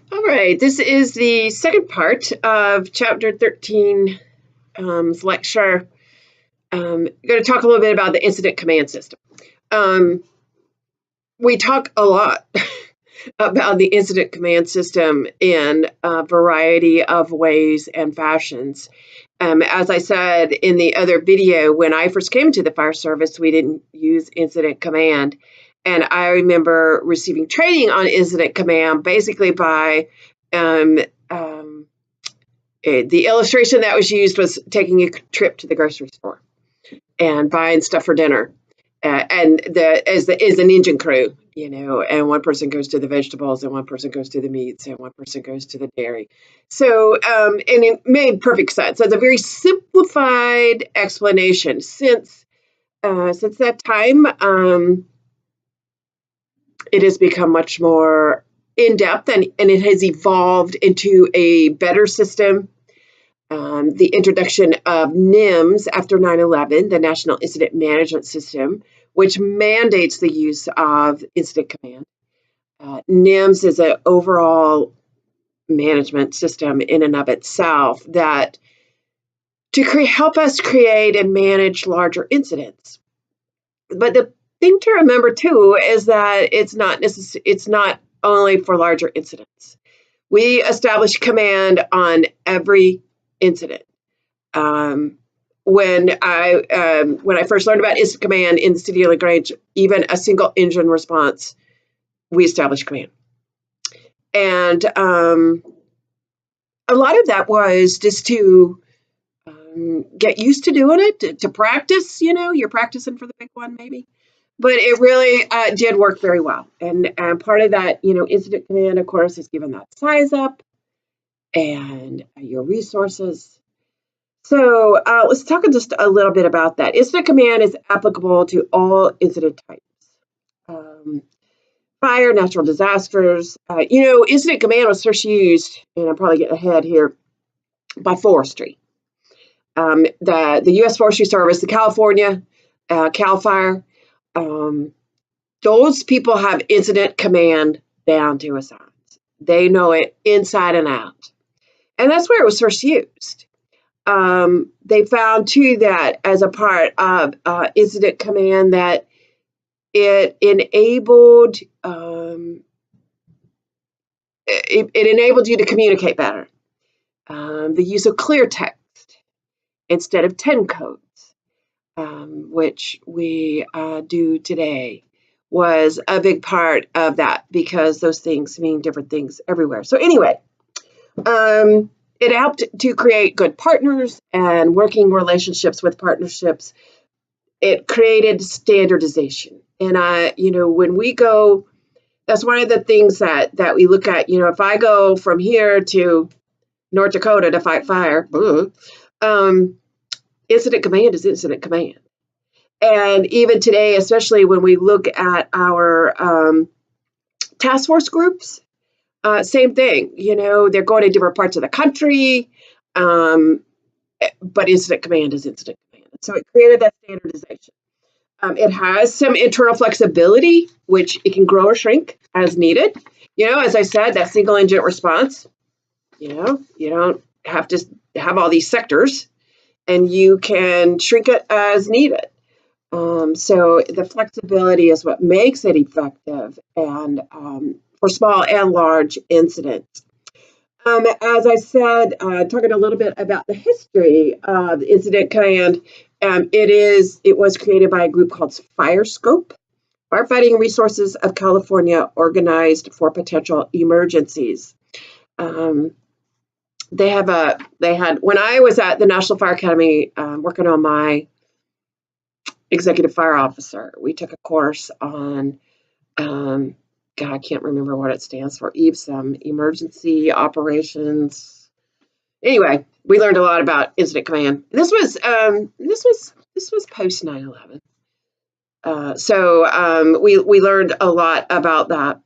All right, this is the second part of Chapter 13's lecture. I'm going to talk a little bit about the incident command system. We talk a lot about the incident command system in a variety of ways and fashions. As I said in the other video, when I first came to the fire service, we didn't use incident command. And I remember receiving training on incident command basically by the illustration that was used was taking a trip to the grocery store and buying stuff for dinner. And as an engine crew, and one person goes to the vegetables and one person goes to the meats and one person goes to the dairy. So, and it made perfect sense. It's a very simplified explanation. Since that time, it has become much more in-depth and it has evolved into a better system. The introduction of NIMS after 9/11, the National Incident Management System, which mandates the use of incident command. NIMS is an overall management system in and of itself that to help us create and manage larger incidents. But the thing to remember too is that it's not only for larger incidents. We establish command on every incident. When I first learned about incident command in the city of LaGrange, even a single engine response, we established command. And a lot of that was just to get used to doing it, to practice. You're practicing for the big one, maybe. But it really did work very well. And part of that, incident command, of course, is given that size up and your resources. So let's talk just a little bit about that. Incident command is applicable to all incident types. Fire, natural disasters. Incident command was first used, and I'm probably getting ahead here, by forestry. The U.S. Forestry Service, the California, CAL FIRE, those people have incident command down to a science. They know it inside and out. And that's where it was first used. They found too that as a part of incident command that it enabled you to communicate better. The use of clear text instead of 10 codes, which we do today, was a big part of that because those things mean different things everywhere. So anyway, it helped to create good partners and working relationships with partnerships. It created standardization. And when we go, that's one of the things that we look at. If I go from here to North Dakota to fight fire, incident command is incident command. And even today, especially when we look at our task force groups, same thing. They're going to different parts of the country, but incident command is incident command. So it created that standardization. It has some internal flexibility, which it can grow or shrink as needed. As I said, that single engine response, you don't have to have all these sectors, and you can shrink it as needed. So the flexibility is what makes it effective and for small and large incidents. As I said, talking a little bit about the history of incident command, it was created by a group called FireScope, Firefighting Resources of California, organized for potential emergencies. They had when I was at the National Fire Academy working on my executive fire officer, we took a course on I can't remember what it stands for. EVSM, Emergency Operations. Anyway, we learned a lot about incident command. This was post 9/11. So we learned a lot about that.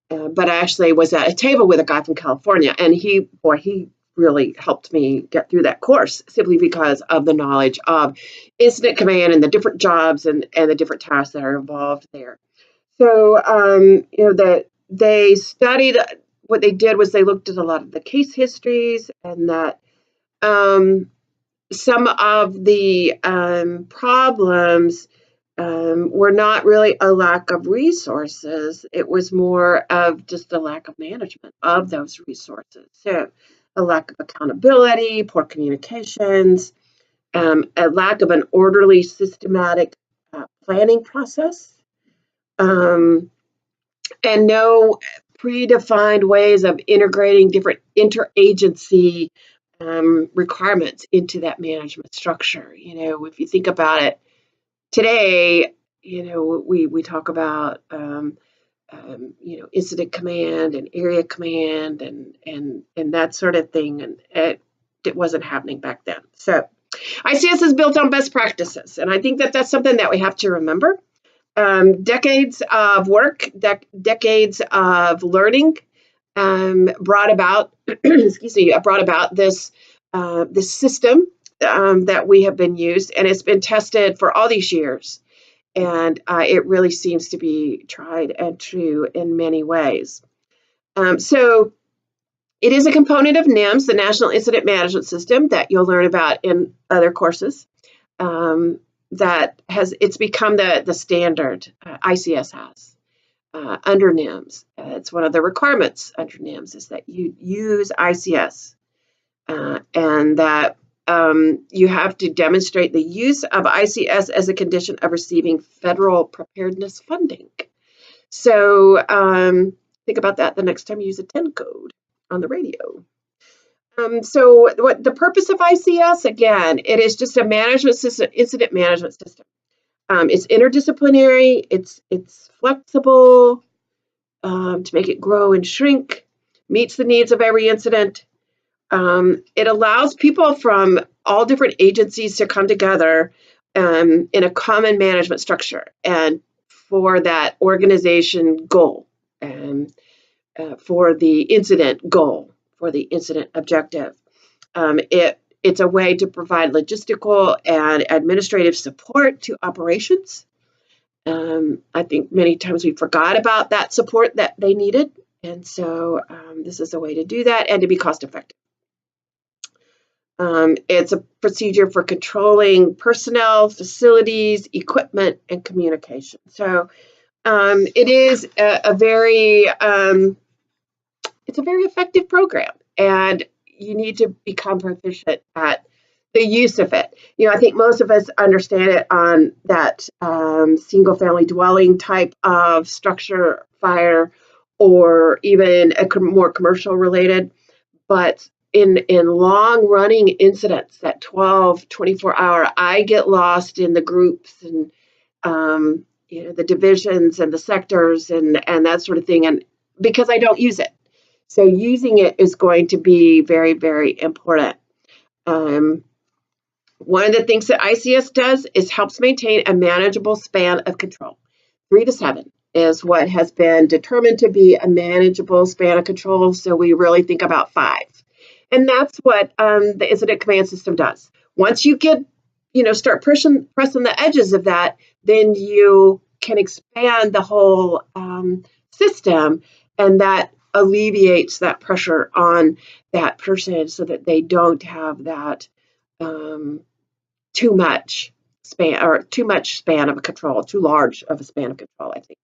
But I actually was at a table with a guy from California, and he really helped me get through that course simply because of the knowledge of incident command and the different jobs and the different tasks that are involved there. So, they studied what they did was they looked at a lot of the case histories, and that some of the problems were not really a lack of resources. It was more of just a lack of management of those resources. So a lack of accountability, poor communications, a lack of an orderly, systematic planning process, and no predefined ways of integrating different interagency requirements into that management structure. You know, if you think about it today, you know, we talk about you know, incident command and area command and that sort of thing, and it wasn't happening back then. So ICS is built on best practices, and I think that that's something that we have to remember. Decades of work, decades of learning brought about, excuse me, brought about this this system that we have been used, and it's been tested for all these years, and it really seems to be tried and true in many ways. So it is a component of NIMS, the National Incident Management System, that you'll learn about in other courses. It's become the standard ICS has under NIMS. It's one of the requirements under NIMS is that you use ICS, and that you have to demonstrate the use of ICS as a condition of receiving federal preparedness funding. So think about that the next time you use a 10 code on the radio. So what the purpose of ICS, again, it is just a management system, incident management system. It's interdisciplinary, it's flexible to make it grow and shrink, meets the needs of every incident. It allows people from all different agencies to come together in a common management structure and for that organization goal, for the incident goal, for the incident objective. It's a way to provide logistical and administrative support to operations. I think many times we forgot about that support that they needed, and so this is a way to do that and to be cost effective. It's a procedure for controlling personnel, facilities, equipment, and communication. So it is a very effective program, and you need to become proficient at the use of it. You know, I think most of us understand it on that single family dwelling type of structure, fire, or even a more commercial related, but in long running incidents, that 12, 24-hour, I get lost in the groups and you know, the divisions and the sectors and that sort of thing, and because I don't use it. So using it is going to be very, very important. One of the things that ICS does is helps maintain a manageable span of control. 3 to 7 is what has been determined to be a manageable span of control. So we really think about 5. And that's what the incident command system does. Once you get, you know, start pressing the edges of that, then you can expand the whole system, and that alleviates that pressure on that person so that they don't have that too much span of control, too large of a span of control, I think.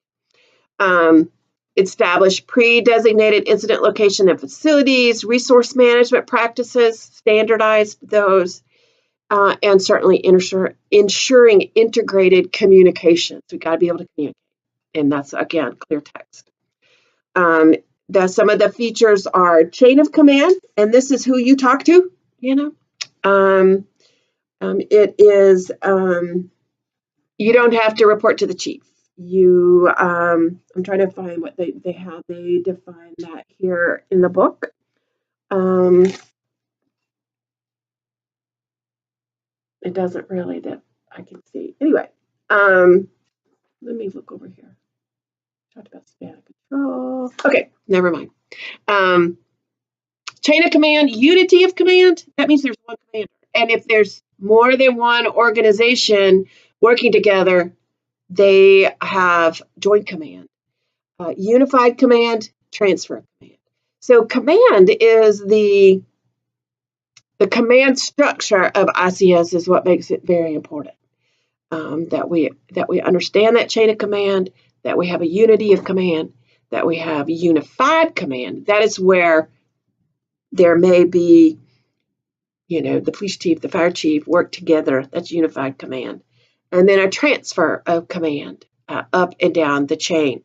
Establish pre-designated incident location and facilities, resource management practices, standardize those, and certainly ensuring integrated communications. We've got to be able to communicate, and that's, again, clear text. Some of the features are chain of command, and this is who you talk to, you know. It is, you don't have to report to the chief. You, I'm trying to find what they define that here in the book. It doesn't really that I can see. Anyway, let me look over here. Talked about span of control. Okay, never mind. Chain of command, unity of command. That means there's one commander. And if there's more than one organization working together, they have joint command. Unified command, transfer of command. So command is the command structure of ICS is what makes it very important. That we understand that chain of command, that we have a unity of command, that we have unified command. That is where there may be, the police chief, the fire chief work together. That's unified command. And then a transfer of command up and down the chain.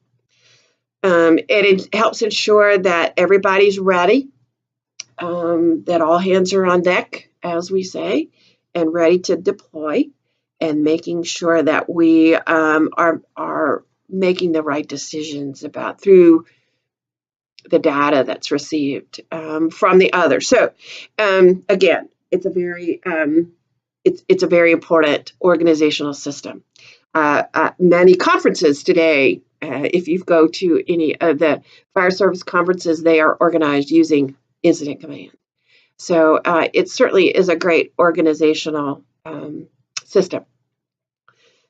It helps ensure that everybody's ready, that all hands are on deck, as we say, and ready to deploy, and making sure that we are making the right decisions through the data that's received from the other. So again, it's a very it's a very important organizational system. Many conferences today, if you go to any of the fire service conferences, they are organized using incident command. So it certainly is a great organizational system.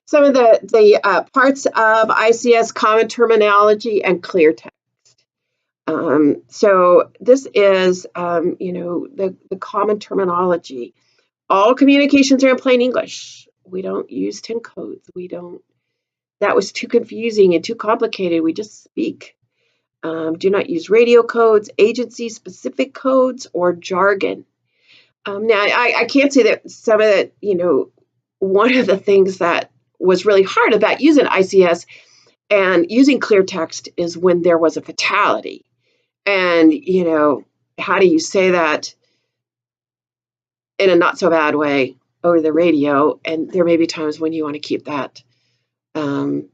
Some of the parts of ICS: common terminology and clear text. So this is, the common terminology. All communications are in plain English. We don't use 10 codes. That was too confusing and too complicated. We just speak. Do not use radio codes, agency-specific codes, or jargon. Now, I can't say that some of the, one of the things that was really hard about using ICS and using clear text is when there was a fatality. And, how do you say that in a not so bad way over the radio? And there may be times when you want to keep that, kind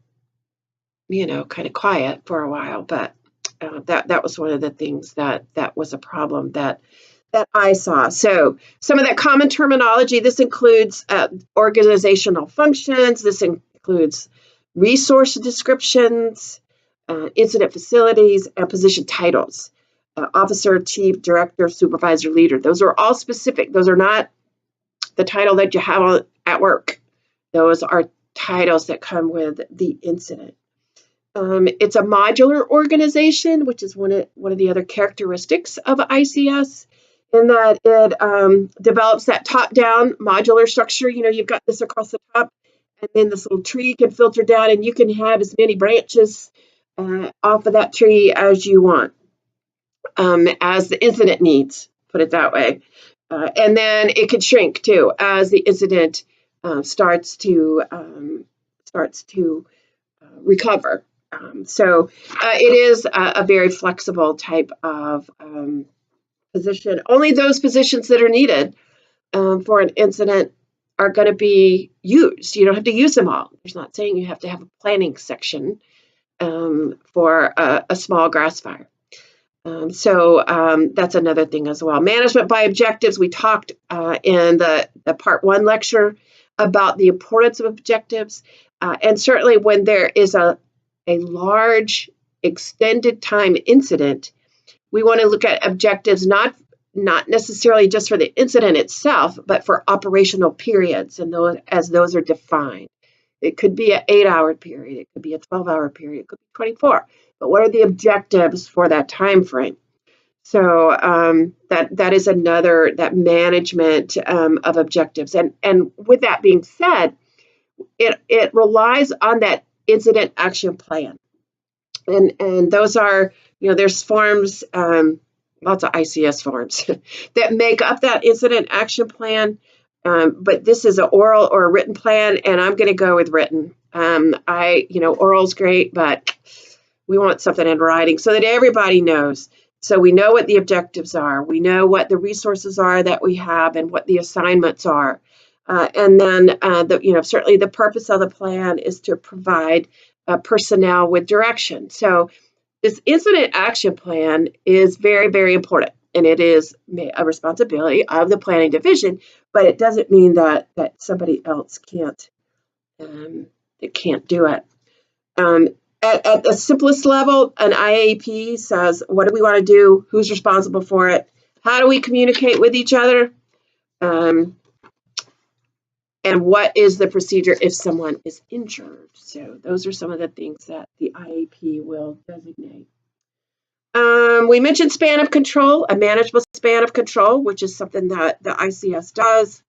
of quiet for a while. But that was one of the things that was a problem that I saw. So some of that common terminology, this includes organizational functions. This includes resource descriptions, incident facilities, and position titles. Officer, chief, director, supervisor, leader. Those are all specific. Those are not the title that you have at work. Those are titles that come with the incident. It's a modular organization, which is one of the other characteristics of ICS, in that it develops that top-down modular structure. You've got this across the top, and then this little tree can filter down, and you can have as many branches off of that tree as you want, as the incident needs, put it that way. And then it can shrink too as the incident starts to recover. So it is a very flexible type of position. Only those positions that are needed for an incident are going to be used. You don't have to use them all. It's not saying you have to have a planning section for a small grass fire. So that's another thing as well. Management by objectives. We talked in the part 1 lecture about the importance of objectives. And certainly when there is a large extended time incident, we want to look at objectives not necessarily just for the incident itself, but for operational periods, and those are defined. It could be an 8-hour period, it could be a 12-hour period, it could be 24. But what are the objectives for that time frame? So that is another, that management of objectives. And with that being said, it relies on that incident action plan. And those are, there's forms, lots of ICS forms that make up that incident action plan. But this is an oral or a written plan, and I'm going to go with written. Oral's great, but we want something in writing so that everybody knows. So we know what the objectives are. We know what the resources are that we have and what the assignments are. And then, certainly the purpose of the plan is to provide personnel with direction. So this incident action plan is very, very important, and it is a responsibility of the planning division, but it doesn't mean that somebody else can't do it. At the simplest level, an IAP says, what do we want to do? Who's responsible for it? How do we communicate with each other? And what is the procedure if someone is injured? So those are some of the things that the IAP will designate. We mentioned span of control, a manageable span of control, which is something that the ICS does.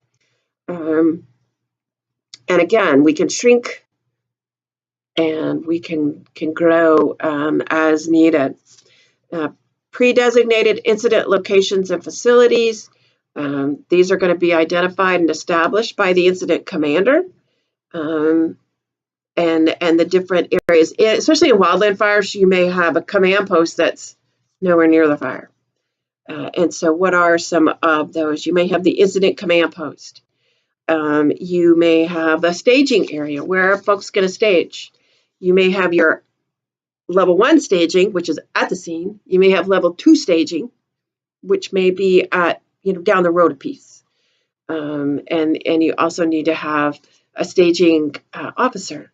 And again, we can shrink and we can grow as needed. Pre-designated incident locations and facilities. These are going to be identified and established by the incident commander. And the different areas, especially in wildland fires, you may have a command post that's nowhere near the fire. And so what are some of those? You may have the incident command post. You may have a staging area where folks going to stage. You may have your level 1 staging, which is at the scene. You may have level 2 staging, which may be at, down the road a piece. And you also need to have a staging officer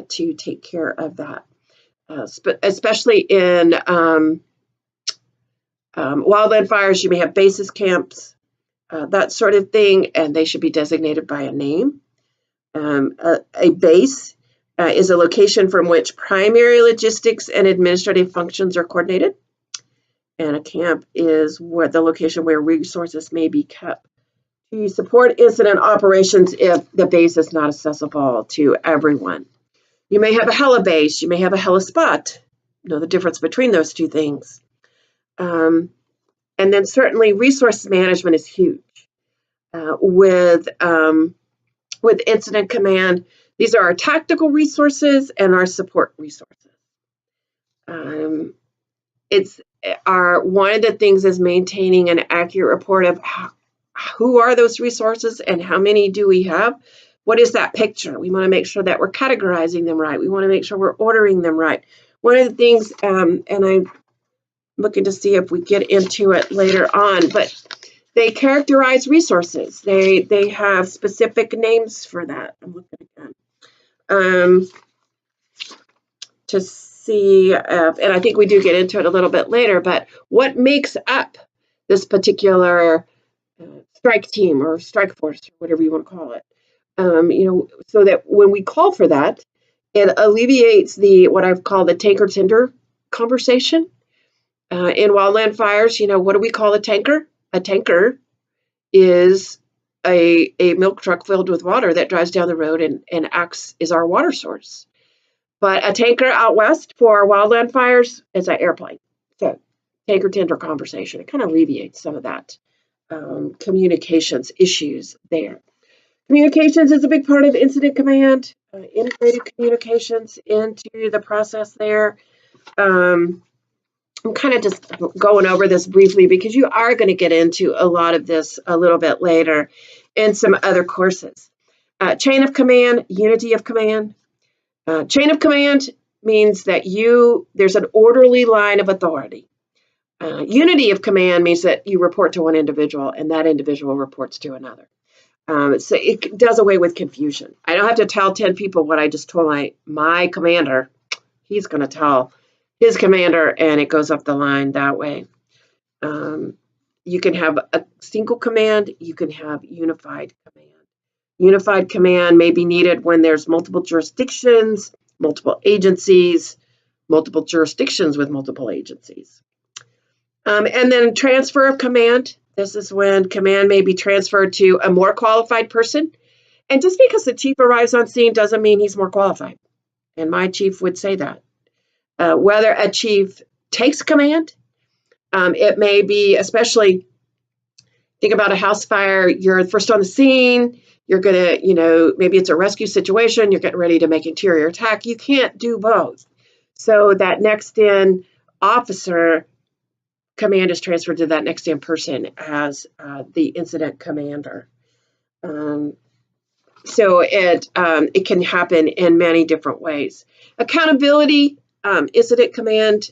to take care of that, especially in wildland fires. You may have basis camps, that sort of thing, and they should be designated by a name. A base is a location from which primary logistics and administrative functions are coordinated. And a camp is the location where resources may be kept to support incident operations if the base is not accessible to everyone. You may have a heli base, you may have a heli spot. Know the difference between those two things. And then certainly resource management is huge. With incident command, these are our tactical resources and our support resources. One of the things is maintaining an accurate report of who are those resources and how many do we have. What is that picture? We want to make sure that we're categorizing them right. We want to make sure we're ordering them right. One of the things, and I'm looking to see if we get into it later on, but they characterize resources. They have specific names for that. I'm looking again to see, and I think we do get into it a little bit later, but what makes up this particular strike team or strike force, or whatever you want to call it, so that when we call for that, it alleviates what I've called the tanker tender conversation. In wildland fires, what do we call a tanker? A tanker is a milk truck filled with water that drives down the road and acts as our water source. But a tanker out west for wildland fires is an airplane. So tanker tender conversation, it kind of alleviates some of that communications issues there. Communications is a big part of incident command, integrated communications into the process there. I'm kind of just going over this briefly because you are going to get into a lot of this a little bit later in some other courses. Chain of command, unity of command. Chain of command means that there's an orderly line of authority. Unity of command means that you report to one individual and that individual reports to another. So it does away with confusion. I don't have to tell 10 people what I just told my commander. He's going to tell his commander, and it goes up the line that way. You can have a single command. You can have unified command. Unified command may be needed when there's multiple jurisdictions, multiple agencies, multiple jurisdictions with multiple agencies. And then transfer of command. This is when command may be transferred to a more qualified person. And just because the chief arrives on scene doesn't mean he's more qualified. And my chief would say that. Whether a chief takes command, it may be, especially think about a house fire, you're first on the scene, you're going to, maybe it's a rescue situation, you're getting ready to make interior attack. You can't do both. So that next in officer command is transferred to that next in person as the incident commander. So it can happen in many different ways. Accountability, incident command,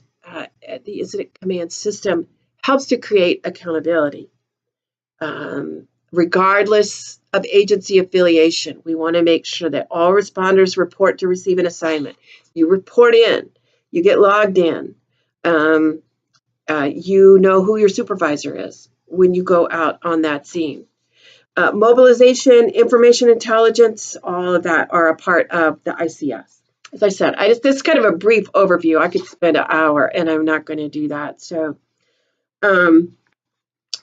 the incident command system helps to create accountability. Regardless of agency affiliation, we want to make sure that all responders report to receive an assignment. You report in, you get logged in. You know who your supervisor is when you go out on that scene. Mobilization, information intelligence, all of that are a part of the ICS. as I said, this is kind of a brief overview. I could spend an hour, and I'm not going to do that. So I'm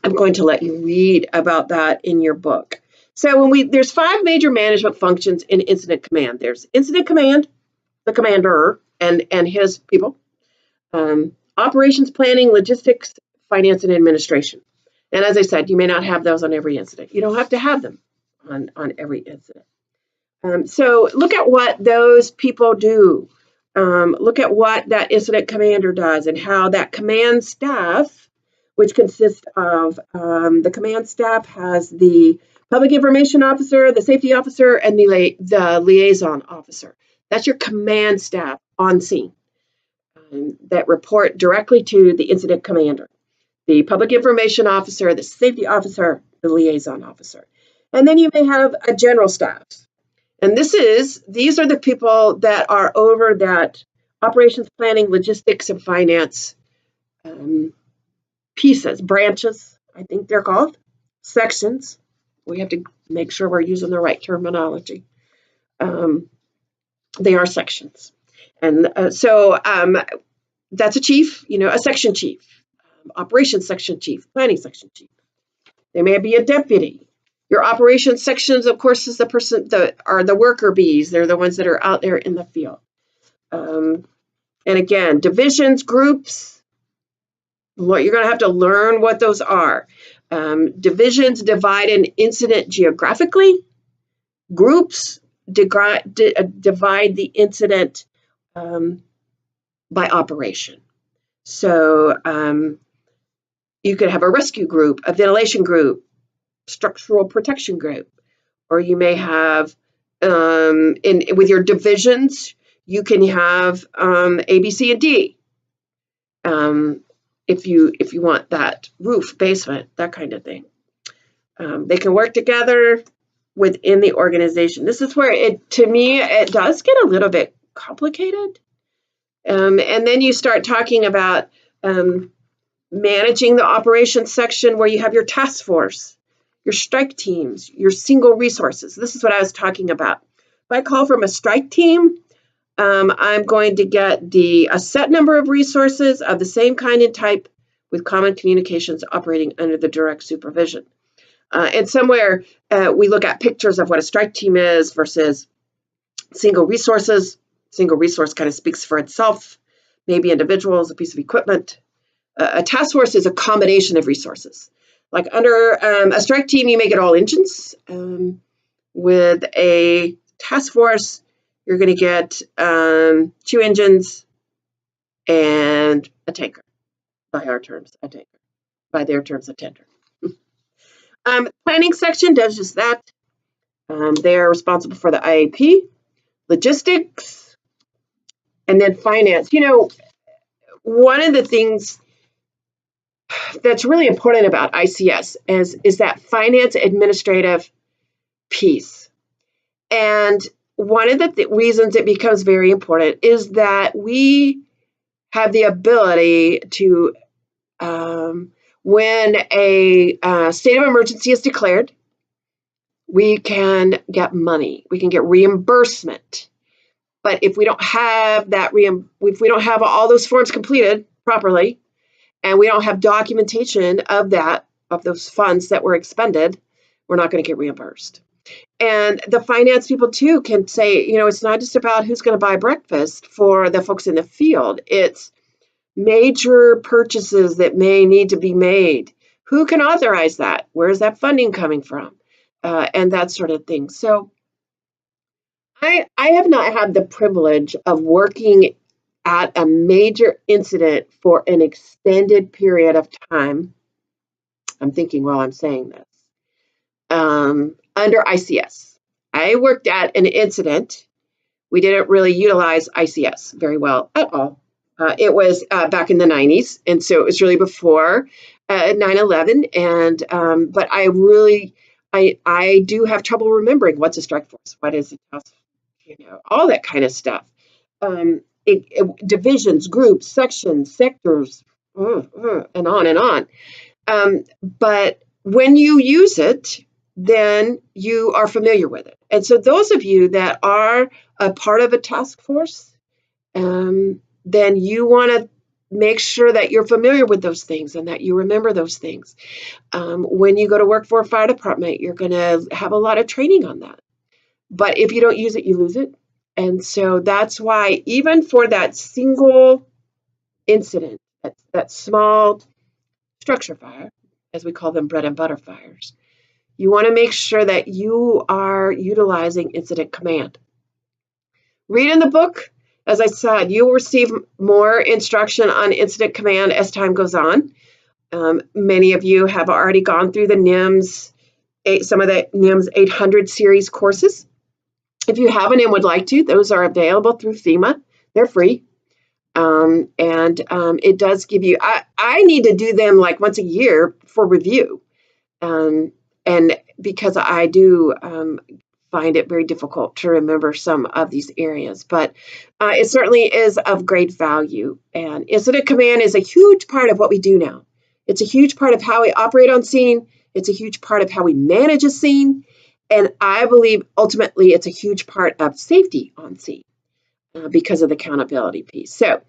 going to let you read about that in your book. So there's 5 major management functions in incident command. There's incident command, the commander and his people, operations planning, logistics, finance, and administration. And as I said, you may not have those on every incident. You don't have to have them on every incident. So look at what those people do. Look at what that incident commander does and how that command staff, which consists of the command staff has the public information officer, the safety officer, and the liaison officer. That's your command staff on scene that report directly to the incident commander, the public information officer, the safety officer, the liaison officer. And then you may have a general staff. And these are the people that are over that operations planning, logistics, and finance pieces, branches, I think they're called, sections. We have to make sure we're using the right terminology. They are sections. And so that's a chief, a section chief, operations section chief, planning section chief. There may be a deputy. Your operations sections, of course, is the person that are the worker bees. They're the ones that are out there in the field. And again, divisions, groups, you're going to have to learn what those are. Divisions divide an incident geographically. Groups divide the incident by operation. So you could have a rescue group, a ventilation group, structural protection group, or you may have with your divisions, you can have A, B, C, and D. If you want that roof, basement, that kind of thing. They can work together within the organization. This is where to me, it does get a little bit complicated. And then you start talking about managing the operations section where you have your task force, your strike teams, your single resources. This is what I was talking about. If I call from a strike team, I'm going to get a set number of resources of the same kind and type with common communications operating under the direct supervision. And somewhere we look at pictures of what a strike team is versus single resources. Single resource kind of speaks for itself. Maybe individuals, a piece of equipment. A task force is a combination of resources. Like under a strike team, you may get all engines. With a task force, you're going to get 2 engines and a tanker. By our terms, a tanker. By their terms, a tender. Planning section does just that. They are responsible for the IAP, logistics, and then finance. One of the things that's really important about ICS is that finance administrative piece. And one of the reasons it becomes very important is that we have the ability to, when a state of emergency is declared, we can get money, we can get reimbursement. But if we don't have if we don't have all those forms completed properly, and we don't have documentation of those funds that were expended, we're not going to get reimbursed. And the finance people too can say, it's not just about who's going to buy breakfast for the folks in the field. It's major purchases that may need to be made. Who can authorize that? Where's that funding coming from? And that sort of thing. So I have not had the privilege of working at a major incident for an extended period of time. I'm thinking while I'm saying this. Under ICS. I worked at an incident. We didn't really utilize ICS very well at all. It was back in the 90s, and so it was really before 9/11. And but I do have trouble remembering what's a strike force, what is it, all that kind of stuff. Divisions, groups, sections, sectors, and on and on. But when you use it, then you are familiar with it. And so those of you that are a part of a task force, then you want to make sure that you're familiar with those things and that you remember those things. When you go to work for a fire department, you're going to have a lot of training on that. But if you don't use it, you lose it. And so that's why even for that single incident, that small structure fire, as we call them bread and butter fires, you want to make sure that you are utilizing incident command. Read in the book. As I said, you will receive more instruction on incident command as time goes on. Many of you have already gone through the NIMS, some of the NIMS 800 series courses. If you haven't and would like to, those are available through FEMA. They're free. It does give you, I need to do them like once a year for review. And because I do find it very difficult to remember some of these areas, but it certainly is of great value. And incident command is a huge part of what we do now. It's a huge part of how we operate on scene. It's a huge part of how we manage a scene. And I believe ultimately it's a huge part of safety on scene because of the accountability piece. So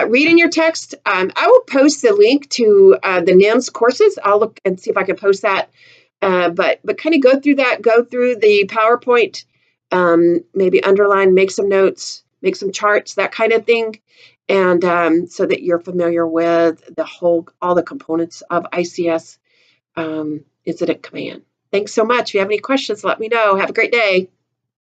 read in your text. I will post the link to the NIMS courses. I'll look and see if I can post that. But kind of go through that, go through the PowerPoint, maybe underline, make some notes, make some charts, that kind of thing. And so that you're familiar with all the components of ICS incident command. Thanks so much. If you have any questions, let me know. Have a great day.